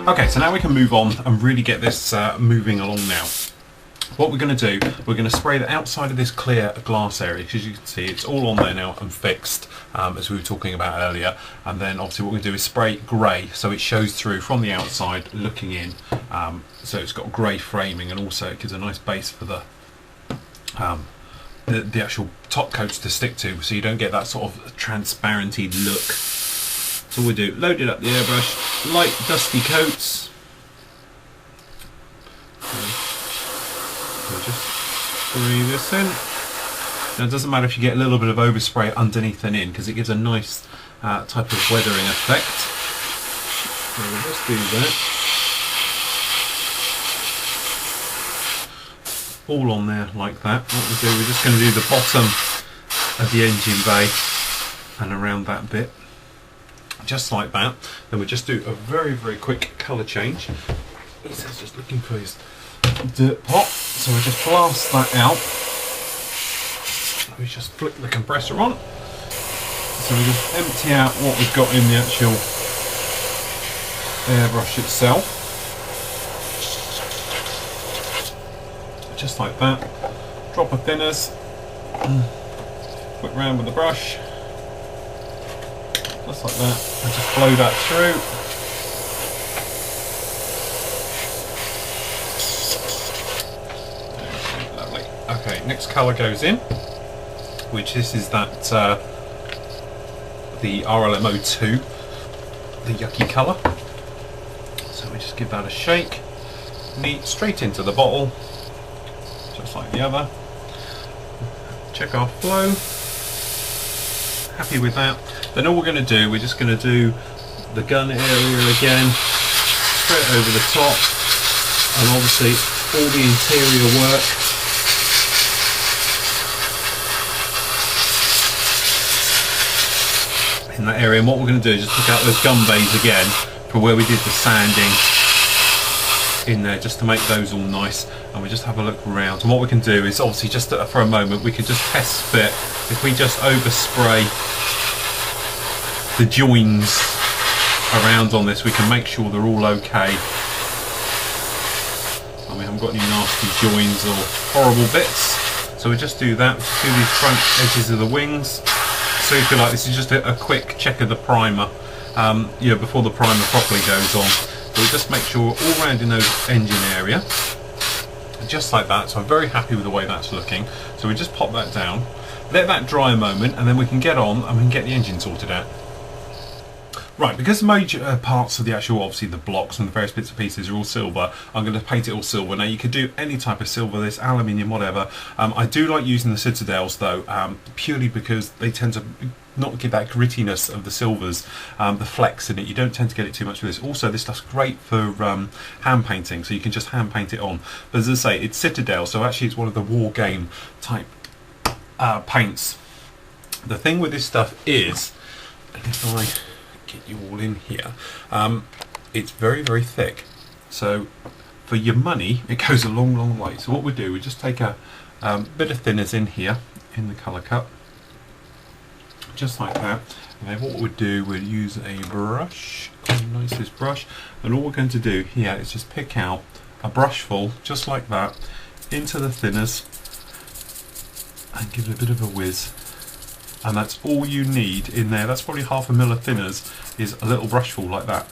Okay, so now we can move on and really get this moving along now. What we're going to do, we're going to spray the outside of this clear glass area, because as you can see it's all on there now and fixed, as we were talking about earlier. And then obviously what we're going to do is spray grey so it shows through from the outside looking in, so it's got grey framing, and also it gives a nice base for the actual top coats to stick to, so you don't get that sort of transparency look. So we do, load it up the airbrush, light dusty coats. We'll just spray this in. Now it doesn't matter if you get a little bit of overspray underneath and in, because it gives a nice type of weathering effect. So we'll just do that. All on there like that. What we'll do, we're just going to do the bottom of the engine bay and around that bit. Just like that. Then we'll just do a very, very quick colour change. He's just looking for his dirt pot, so we just blast that out. We just flick the compressor on, so we just empty out what we've got in the actual airbrush itself, just like that. Drop of thinners, flick round with the brush, just like that, and just blow that through. Okay, next colour goes in, which this is that the RLMO2, the yucky colour. So we just give that a shake, neat, straight into the bottle, just like the other. Check our flow. Happy with that. Then all we're going to do, we're just going to do the gun area again, straight over the top, and obviously all the interior work. In that area, and what we're going to do is just pick out those gun bays again for where we did the sanding in there, just to make those all nice. And we just have a look around, and what we can do is obviously just for a moment we could just test fit. If we just overspray the joins around on this, we can make sure they're all okay and we haven't got any nasty joins or horrible bits. So we just do that, just do these front edges of the wings. So if you like, this is just a quick check of the primer, you know, before the primer properly goes on. So we just make sure we're all round in those engine area, just like that. So I'm very happy with the way that's looking. So we just pop that down, let that dry a moment, and then we can get on and we can get the engine sorted out. Right, because the major parts of the actual, obviously the blocks and the various bits and pieces are all silver, I'm going to paint it all silver. Now you could do any type of silver, this aluminium, whatever. I do like using the Citadels though, purely because they tend to not give that grittiness of the silvers, the flex in it. You don't tend to get it too much with this. Also, this stuff's great for hand painting, so you can just hand paint it on. But as I say, it's Citadel, so actually it's one of the war game type paints. The thing with this stuff is, and if I get you all in here, it's very, very thick. So for your money, it goes a long, long way. So what we do, we just take a bit of thinners in here, in the colour cup, just like that. And then what we'll do, we'll use a brush, the nicest brush, and all we're going to do here is just pick out a brush full, just like that, into the thinners, and give it a bit of a whiz. And that's all you need in there. That's probably half a mil of thinners, is a little brushful like that.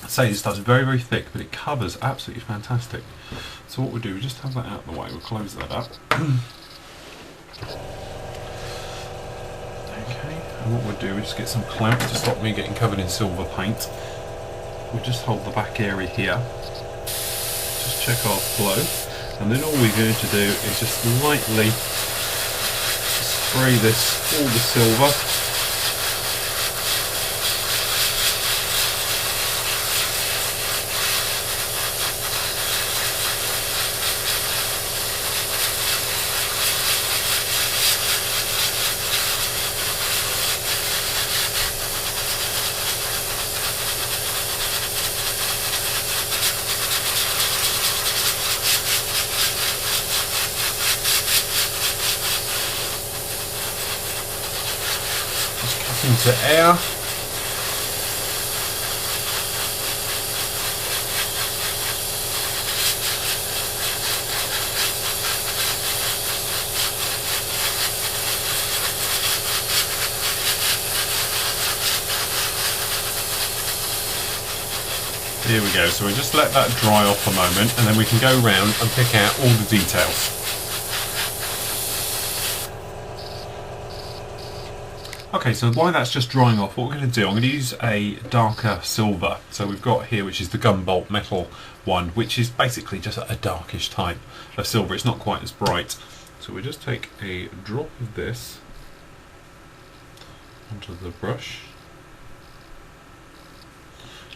I say this stuff's very, very thick, but it covers absolutely fantastic. So what we'll do, we just have that out of the way, we'll close that up. Okay, and what we'll do, we just get some clamp to stop me getting covered in silver paint. We'll just hold the back area here, just check our flow, and then all we're going to do is just lightly spray this, all the silver. Into air. Here we go, so we just let that dry off a moment and then we can go around and pick out all the details. Okay, so while that's just drying off, what we're going to do, I'm going to use a darker silver. So we've got here, which is the gunbolt metal one, which is basically just a darkish type of silver. It's not quite as bright. So we just take a drop of this onto the brush,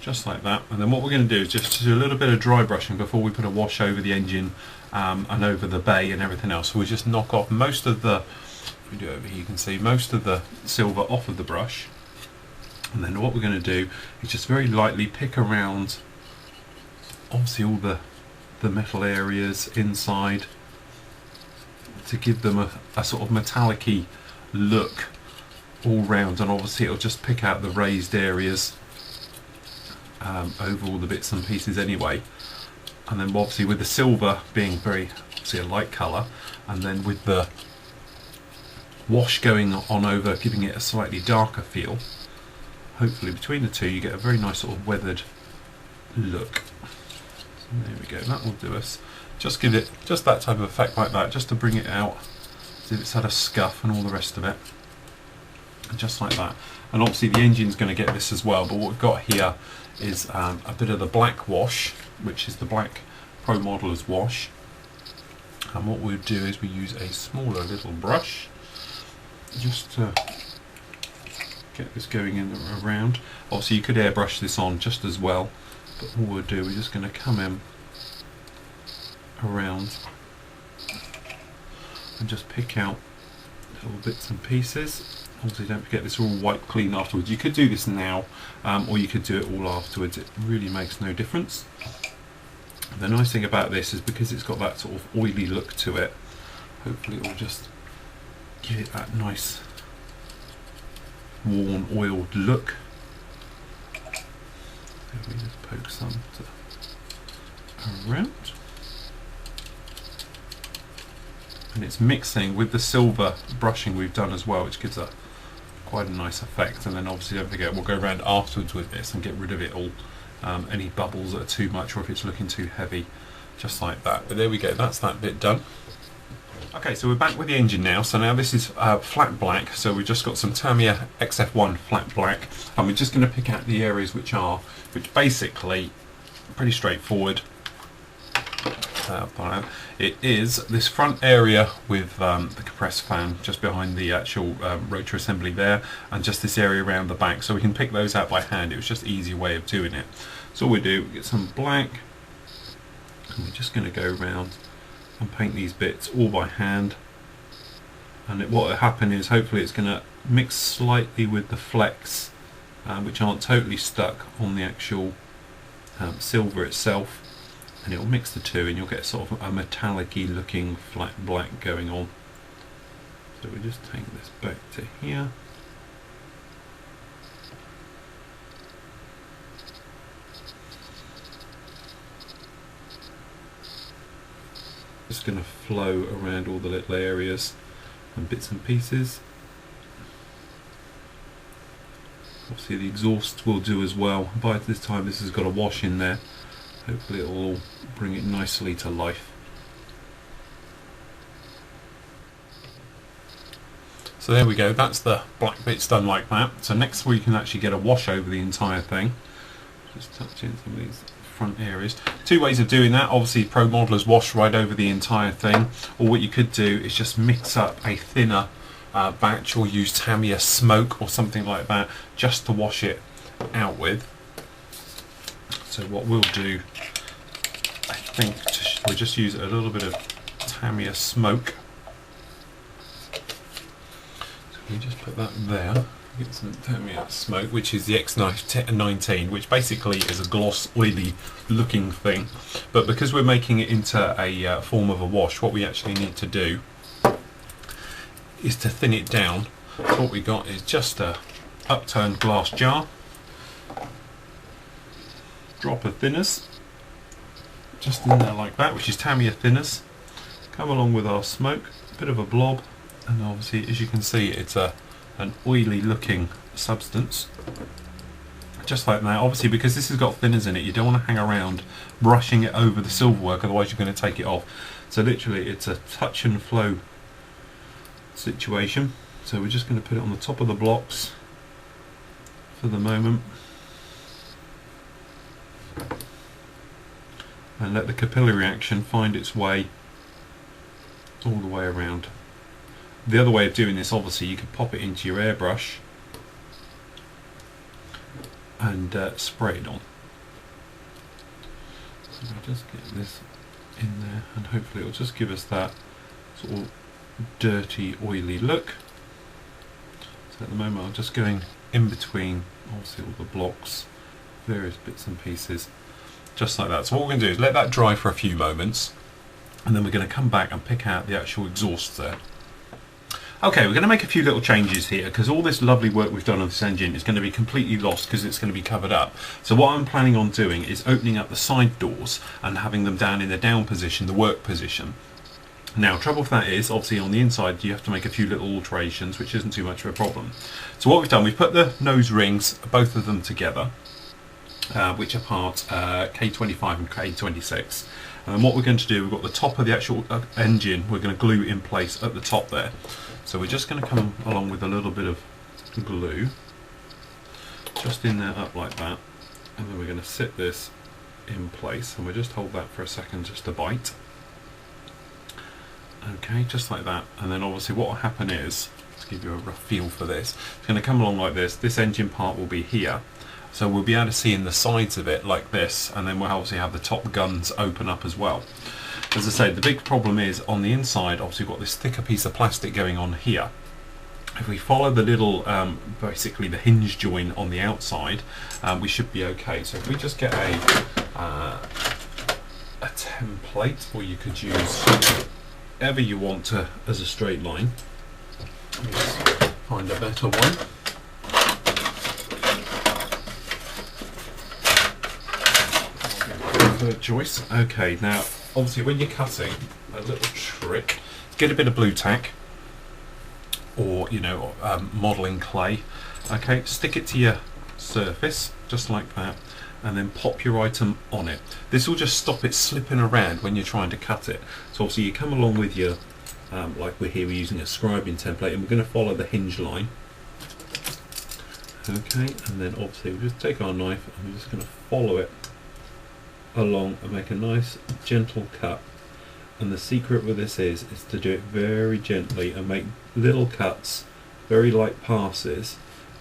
just like that. And then what we're going to do is just do a little bit of dry brushing before we put a wash over the engine and over the bay and everything else. So we just knock off most of the, if we do it over here, you can see most of the silver off of the brush. And then what we're going to do is just very lightly pick around, obviously all the metal areas inside, to give them a sort of metallic-y look all round, and obviously it'll just pick out the raised areas over all the bits and pieces anyway. And then obviously with the silver being very obviously a light colour, and then with the wash going on over giving it a slightly darker feel, hopefully between the two you get a very nice sort of weathered look. So there we go, that will do us. Just give it just that type of effect like that, just to bring it out as if it's had a scuff and all the rest of it, and just like that. And obviously the engine's going to get this as well, but what we've got here is a bit of the black wash, which is the black Pro Modeller's wash. And what we'll do is we use a smaller little brush just to get this going in around. Obviously you could airbrush this on just as well, but what we'll do, we're just going to come in around and just pick out little bits and pieces. Obviously don't forget this is all wiped clean afterwards. You could do this now or you could do it all afterwards. It really makes no difference. The nice thing about this is because it's got that sort of oily look to it, hopefully it will just give it that nice worn oiled look. Let me just poke some around. And it's mixing with the silver brushing we've done as well, which gives a quite a nice effect. And then obviously don't forget, we'll go around afterwards with this and get rid of it all, any bubbles that are too much or if it's looking too heavy, just like that. But there we go, that's that bit done. Okay, so we're back with the engine now. So now this is flat black, so we've just got some Tamiya XF1 flat black, and we're just going to pick out the areas which basically pretty straightforward. It is this front area with the compressor fan just behind the actual rotor assembly there, and just this area around the back, so we can pick those out by hand. It was just an easier way of doing it. So all we do, we get some black, and we're just going to go around and paint these bits all by hand. And what will happen is hopefully it's going to mix slightly with the flecks, which aren't totally stuck on the actual silver itself, and it will mix the two and you'll get sort of a metallic-y looking flat black going on. So we just take this back to here. Just going to flow around all the little areas and bits and pieces. Obviously the exhaust will do as well. By this time this has got a wash in there. Hopefully it will all bring it nicely to life. So there we go, that's the black bits done like that. So next we can actually get a wash over the entire thing. Just touch in some of these front areas. Two ways of doing that. Obviously Pro Modeller's wash right over the entire thing, or what you could do is just mix up a thinner batch or use Tamiya Smoke or something like that just to wash it out with. So what we'll do, I think we'll just use a little bit of Tamiya Smoke. So we just put that there. Get some Tamiya Smoke, which is the X19, which basically is a gloss, oily looking thing. But because we're making it into a form of a wash, what we actually need to do is to thin it down. So what we got is just a upturned glass jar, drop of thinners just in there like that, which is Tamiya thinners, come along with our smoke, a bit of a blob, and obviously as you can see it's an oily looking substance. just like that. Obviously, because this has got thinners in it, you don't want to hang around brushing it over the silverwork, otherwise you're going to take it off. So literally it's a touch and flow situation. So we're just going to put it on the top of the blocks for the moment and let the capillary action find its way all the way around. The other way of doing this, obviously, you could pop it into your airbrush and spray it on. So we'll just get this in there and hopefully it'll just give us that sort of dirty, oily look. So at the moment I'm just going in between, obviously, all the blocks, various bits and pieces, just like that. So what we're going to do is let that dry for a few moments and then we're going to come back and pick out the actual exhaust there. Okay, we're going to make a few little changes here because all this lovely work we've done on this engine is going to be completely lost because it's going to be covered up. So what I'm planning on doing is opening up the side doors and having them down in the down position, the work position. Now, trouble with that is, obviously on the inside you have to make a few little alterations, which isn't too much of a problem. So what we've done, we've put the nose rings, both of them together, which are part K25 and K26. And what we're going to do, we've got the top of the actual engine, we're going to glue in place at the top there. So we're just going to come along with a little bit of glue, just in there up like that, and then we're going to sit this in place, and we'll just hold that for a second just to bite. Okay, just like that, and then obviously what will happen is, to give you a rough feel for this, it's going to come along like this. This engine part will be here, so we'll be able to see in the sides of it like this, and then we'll obviously have the top guns open up as well. As I say, the big problem is on the inside, obviously we've got this thicker piece of plastic going on here. If we follow the little, basically the hinge joint on the outside, we should be okay. So if we just get a template, or you could use whatever you want to as a straight line. Let's find a better one. Third choice. Okay, now obviously when you're cutting, a little trick, get a bit of blue tack or, you know, modelling clay. Okay, stick it to your surface just like that and then pop your item on it. This will just stop it slipping around when you're trying to cut it. So obviously you come along with your like we're here, we're using a scribing template and we're going to follow the hinge line. Okay, and then obviously we'll just take our knife and we're just going to follow it along and make a nice gentle cut. And the secret with this is to do it very gently and make little cuts, very light passes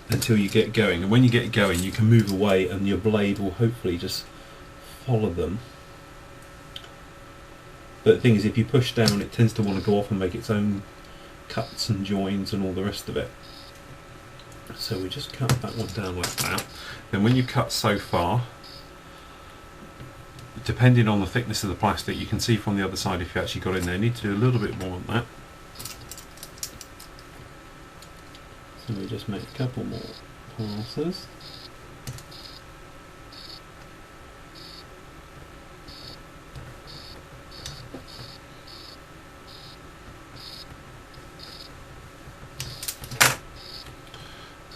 until you get going. And when you get going you can move away and your blade will hopefully just follow them. But the thing is, if you push down it tends to want to go off and make its own cuts and joins and all the rest of it. So we just cut that one down like that. Then when you cut so far, depending on the thickness of the plastic, you can see from the other side if you actually got in there. You need to do a little bit more on that. So we just make a couple more passes.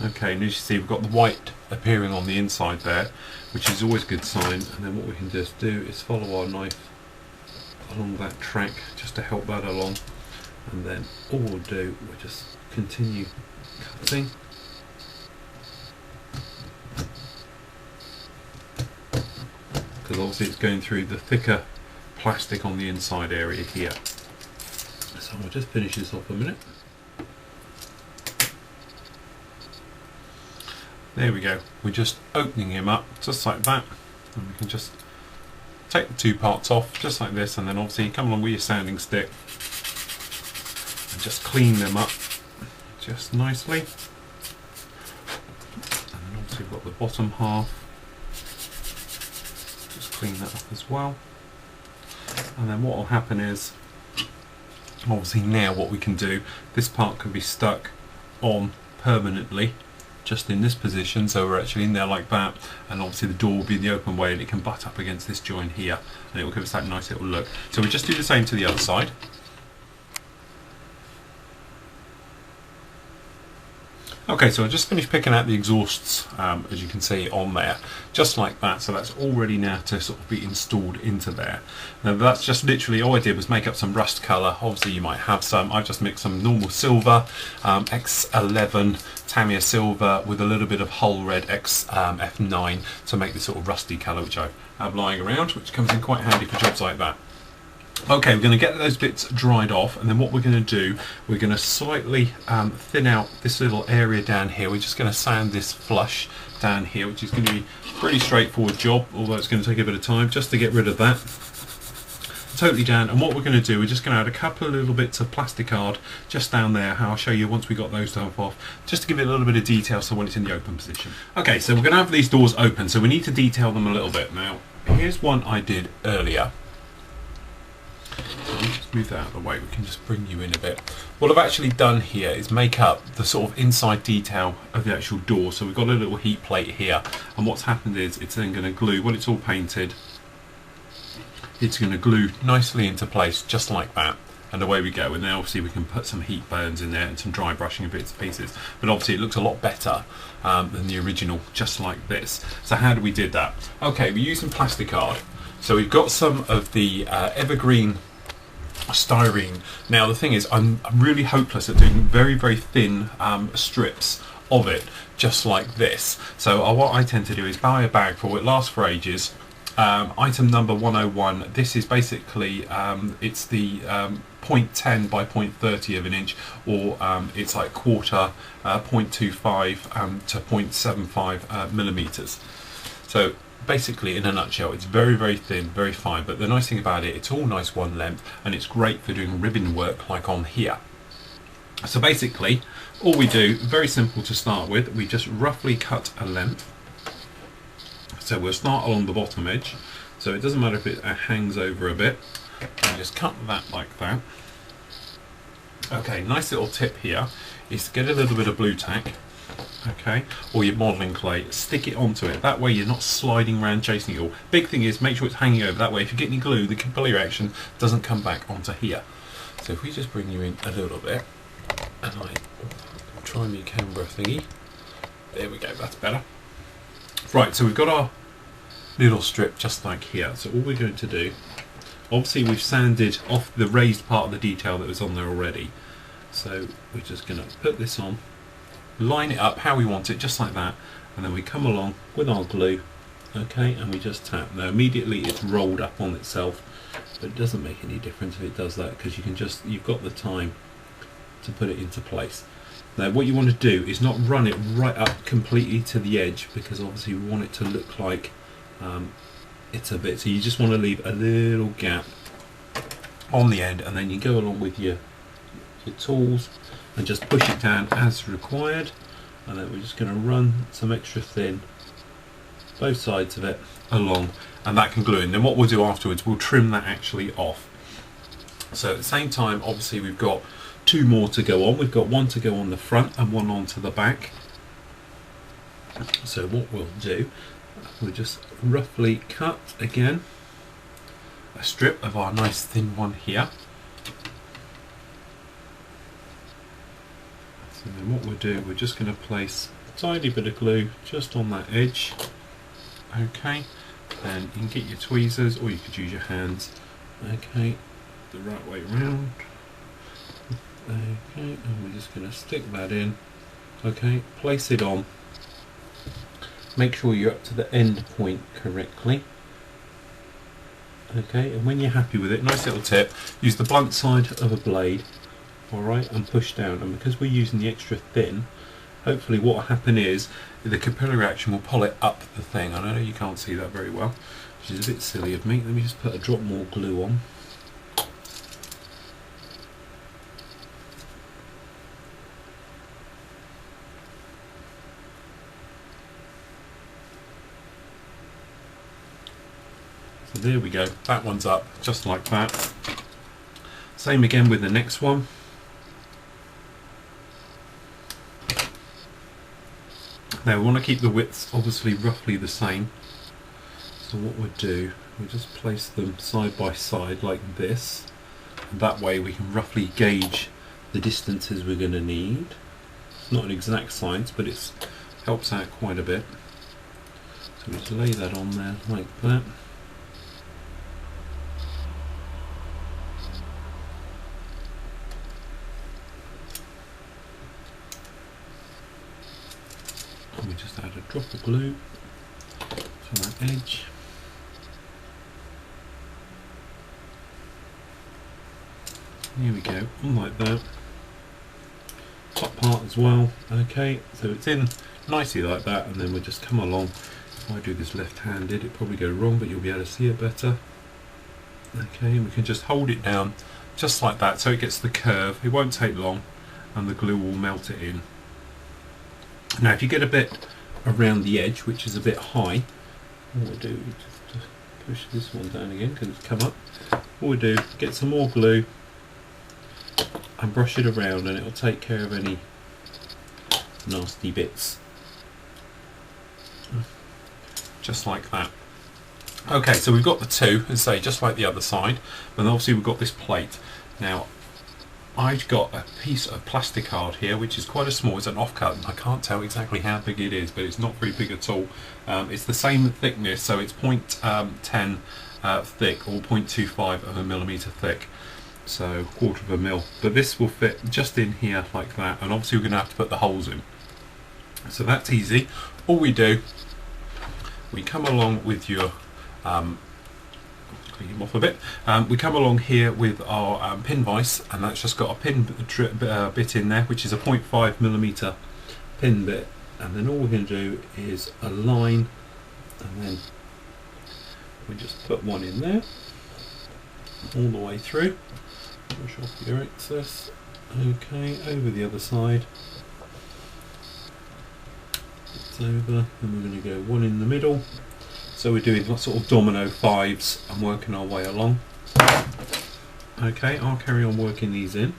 Okay, and as you see we've got the white appearing on the inside there, which is always a good sign. And then what we can just do is follow our knife along that track just to help that along, and then all we'll do, we'll just continue cutting. Because obviously it's going through the thicker plastic on the inside area here. So we'll just finish this off a minute. There we go, we're just opening him up just like that, and we can just take the two parts off just like this, and then obviously you come along with your sanding stick and just clean them up just nicely. And then obviously we've got the bottom half, just clean that up as well. And then what will happen is, obviously now what we can do, this part can be stuck on permanently just in this position, so we're actually in there like that, and obviously the door will be in the open way and it can butt up against this joint here and it will give us that nice little look. So we just do the same to the other side. Okay, so I just finished picking out the exhausts, as you can see on there, just like that. So that's all ready now to sort of be installed into there. Now that's just literally, all I did was make up some rust colour. Obviously you might have some. I've just mixed some normal silver, X11 Tamiya silver with a little bit of Hull Red F9 to make this sort of rusty colour which I have lying around, which comes in quite handy for jobs like that. Okay, we're going to get those bits dried off, and then what we're going to do, we're going to slightly thin out this little area down here. We're just going to sand this flush down here, which is going to be a pretty straightforward job, although it's going to take a bit of time just to get rid of that. Totally down, and what we're going to do, we're just going to add a couple of little bits of plasticard just down there, how I'll show you once we got those stuff off, just to give it a little bit of detail so when it's in the open position. Okay, so we're going to have these doors open, so we need to detail them a little bit. Now, here's one I did earlier. So let me just move that out of the way, we can just bring you in a bit. What I've actually done here is make up the sort of inside detail of the actual door. So we've got a little heat plate here, and what's happened is it's then going to glue, when it's all painted, it's going to glue nicely into place just like that, and away we go. And then obviously we can put some heat burns in there and some dry brushing of bits and pieces, but obviously it looks a lot better than the original, just like this. So how do we did that? Okay, we're using plasticard. So we've got some of the evergreen styrene. Now the thing is, I'm really hopeless at doing very, very thin strips of it, just like this. So what I tend to do is buy a bag for it, lasts for ages. Item number 101, this is basically, it's the 0.10 by 0.30 of an inch, or it's like quarter, 0.25 to 0.75 millimeters. So basically, in a nutshell, it's very, very thin, very fine, but the nice thing about it, it's all nice one length, and it's great for doing ribbon work like on here. So basically, all we do, very simple to start with, we just roughly cut a length. So we'll start along the bottom edge, so it doesn't matter if it hangs over a bit, and just cut that like that. Okay, nice little tip here is to get a little bit of blue tack, okay, or your modelling clay, stick it onto it, that way you're not sliding around chasing it all. Big thing is make sure it's hanging over, that way if you get any glue, the capillary action doesn't come back onto here. So if we just bring you in a little bit, and I try my camera thingy, there we go, that's better. Right, so we've got our little strip just like here. So all we're going to do, obviously we've sanded off the raised part of the detail that was on there already. So we're just going to put this on, line it up how we want it, just like that, and then we come along with our glue, okay, and we just tap. Now immediately it's rolled up on itself, but it doesn't make any difference if it does that, because you can just, you've got the time to put it into place. Now what you want to do is not run it right up completely to the edge, because obviously we want it to look like it's a bit, so you just want to leave a little gap on the end, and then you go along with your tools and just push it down as required, and then we're just going to run some extra thin both sides of it along, and that can glue in. Then what we'll do afterwards, we'll trim that actually off. So at the same time, obviously we've got two more to go on. We've got one to go on the front and one onto the back. So what we'll do, we'll just roughly cut again a strip of our nice thin one here. So then what we'll do, we're just going to place a tiny bit of glue just on that edge. Okay, and you can get your tweezers, or you could use your hands. Okay, the right way round. Okay, and we're just going to stick that in. Okay, place it on. Make sure you're up to the end point correctly. Okay, and when you're happy with it, nice little tip, use the blunt side of a blade, alright, and push down. And because we're using the extra thin, hopefully what will happen is the capillary action will pull it up the thing. I know you can't see that very well, which is a bit silly of me. Let me just put a drop more glue on. So there we go, that one's up just like that. Same again with the next one. Now we want to keep the widths obviously roughly the same. So what we'll do, we'll just place them side by side like this. And that way we can roughly gauge the distances we're going to need. It's not an exact science, but it helps out quite a bit. So we just lay that on there like that. And we just add a drop of glue to that edge. Here we go, like that. Top part as well. Okay, so it's in nicely like that, and then we'll just come along. If I do this left-handed, it probably go wrong, but you'll be able to see it better. Okay, and we can just hold it down just like that, so it gets the curve. It won't take long, and the glue will melt it in. Now, if you get a bit around the edge, which is a bit high, what we'll do is just push this one down again because it's come up. What we'll do, get some more glue and brush it around, and it will take care of any nasty bits. Just like that. Okay, so we've got the two, as I say, just like the other side, and obviously we've got this plate. Now, I've got a piece of plastic card here, which is quite a small, it's an offcut, and I can't tell exactly how big it is, but it's not very big at all. It's the same thickness, so it's 0.10 thick, or 0.25 of a millimetre thick. So 1/4 of a mil, but this will fit just in here like that, and obviously we're going to have to put the holes in. So that's easy. All we do, we come along with your clean them off a bit. We come along here with our pin vise, and that's just got a pin bit in there, which is a 0.5 millimetre pin bit, and then all we're going to do is a line, and then we just put one in there all the way through. Push off your excess. Okay, over the other side. It's over, and we're going to go one in the middle. So we're doing sort of domino fives and working our way along. Okay, I'll carry on working these in.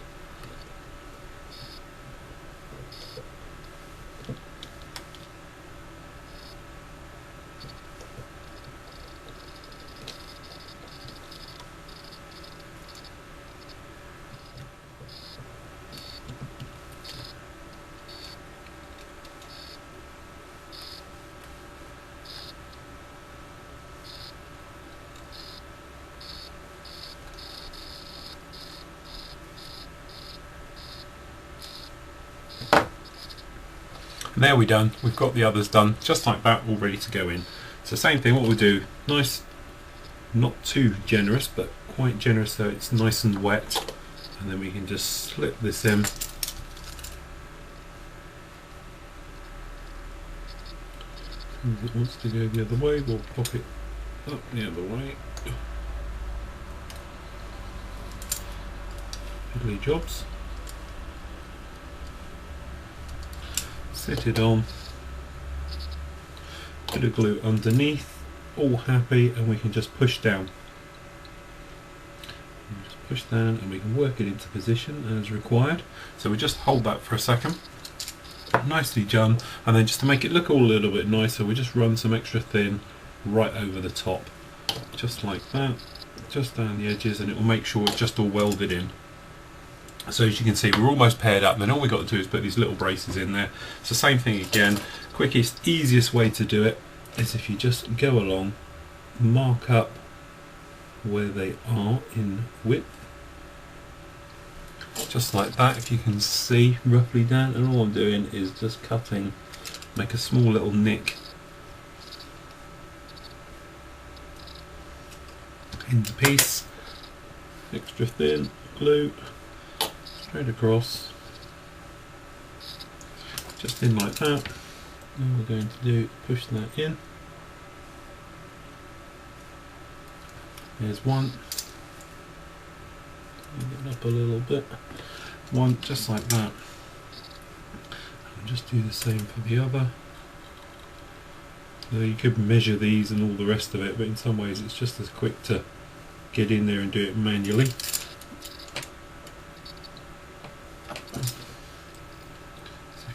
And there we're done. We've got the others done just like that, all ready to go in. So same thing, what we'll do, nice, not too generous, but quite generous so it's nice and wet, and then we can just slip this in. If it wants to go the other way, we'll pop it up the other way. Fiddly jobs. Set it on, bit of glue underneath, all happy, and we can just push down. Just push down and we can work it into position as required. So we just hold that for a second, nicely done, and then just to make it look all a little bit nicer, we just run some extra thin right over the top, just like that, just down the edges, and it will make sure it's just all welded in. So as you can see, we're almost paired up, and then all we've got to do is put these little braces in there. So same thing again, quickest, easiest way to do it is if you just go along, mark up where they are in width, just like that, if you can see roughly down, and all I'm doing is just cutting, make a small little nick in the piece, extra thin glue, straight across, just in like that. All we're going to do is push that in. There's one. Get it up a little bit. One, just like that. And just do the same for the other. So you could measure these and all the rest of it, but in some ways it's just as quick to get in there and do it manually.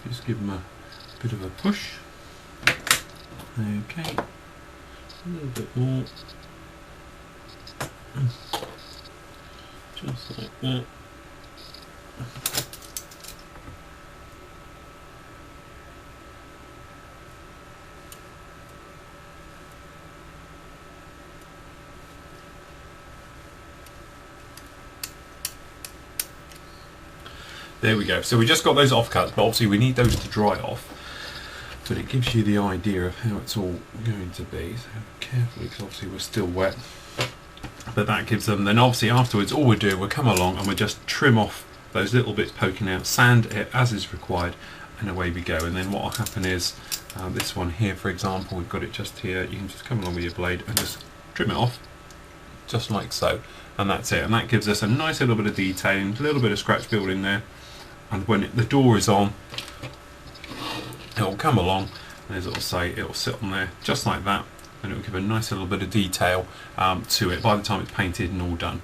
Just give them a bit of a push. Okay, a little bit more, just like that. There we go. So we just got those offcuts, but obviously we need those to dry off. But it gives you the idea of how it's all going to be. So carefully, because obviously we're still wet. But that gives them, then obviously afterwards all we do, we'll come along and we'll just trim off those little bits poking out, sand it as is required, and away we go. And then what will happen is, this one here for example, we've got it just here, you can just come along with your blade and just trim it off, just like so. And that's it, and that gives us a nice little bit of detailing, a little bit of scratch building there. And when the door is on, it'll come along, and as it'll say, it'll sit on there just like that, and it'll give a nice little bit of detail to it by the time it's painted and all done.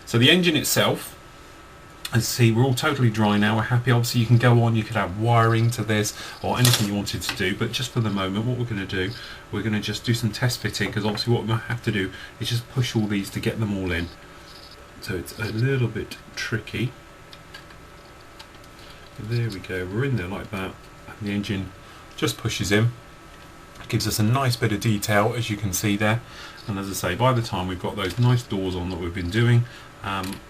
So the engine itself, as you see, we're all totally dry now, we're happy. Obviously you can go on, you could add wiring to this or anything you wanted to do, but just for the moment what we're going to do, we're going to just do some test fitting, because obviously what we're going to have to do is just push all these to get them all in. So it's a little bit tricky. There we go, we're in there like that, and the engine just pushes in. It gives us a nice bit of detail, as you can see there. And as I say, by the time we've got those nice doors on that we've been doing, around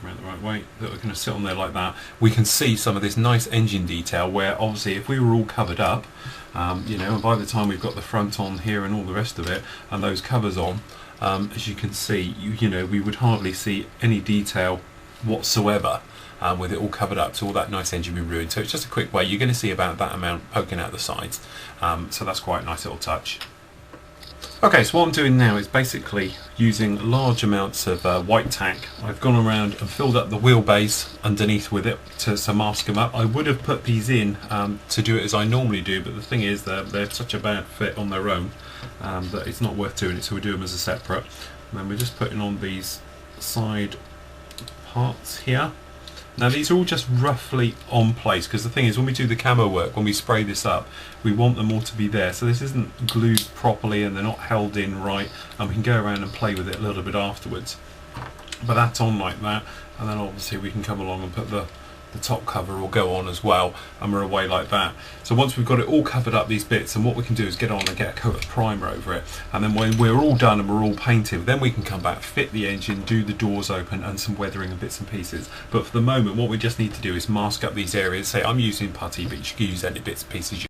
the right way, that are going to sit on there like that, we can see some of this nice engine detail, where obviously if we were all covered up, you know, and by the time we've got the front on here and all the rest of it, and those covers on, as you can see, you know, we would hardly see any detail whatsoever. With it all covered up, so all that nice engine will be ruined. So it's just a quick way. You're going to see about that amount poking out the sides, so that's quite a nice little touch. Okay, so what I'm doing now is basically using large amounts of white tack. I've gone around and filled up the wheelbase underneath with it to mask them up. I would have put these in to do it as I normally do, but the thing is they're such a bad fit on their own that it's not worth doing it, so we do them as a separate. And then we're just putting on these side parts here. Now these are all just roughly on place, because the thing is, when we do the camo work, when we spray this up, we want them all to be there. So this isn't glued properly and they're not held in right, and we can go around and play with it a little bit afterwards. But that's on like that, and then obviously we can come along and put the top cover will go on as well, and we're away like that. So once we've got it all covered up, these bits, and what we can do is get on and get a coat of primer over it, and then when we're all done and we're all painted, then we can come back, fit the engine, do the doors open and some weathering and bits and pieces. But for the moment what we just need to do is mask up these areas. Say I'm using putty, but you can use any bits and pieces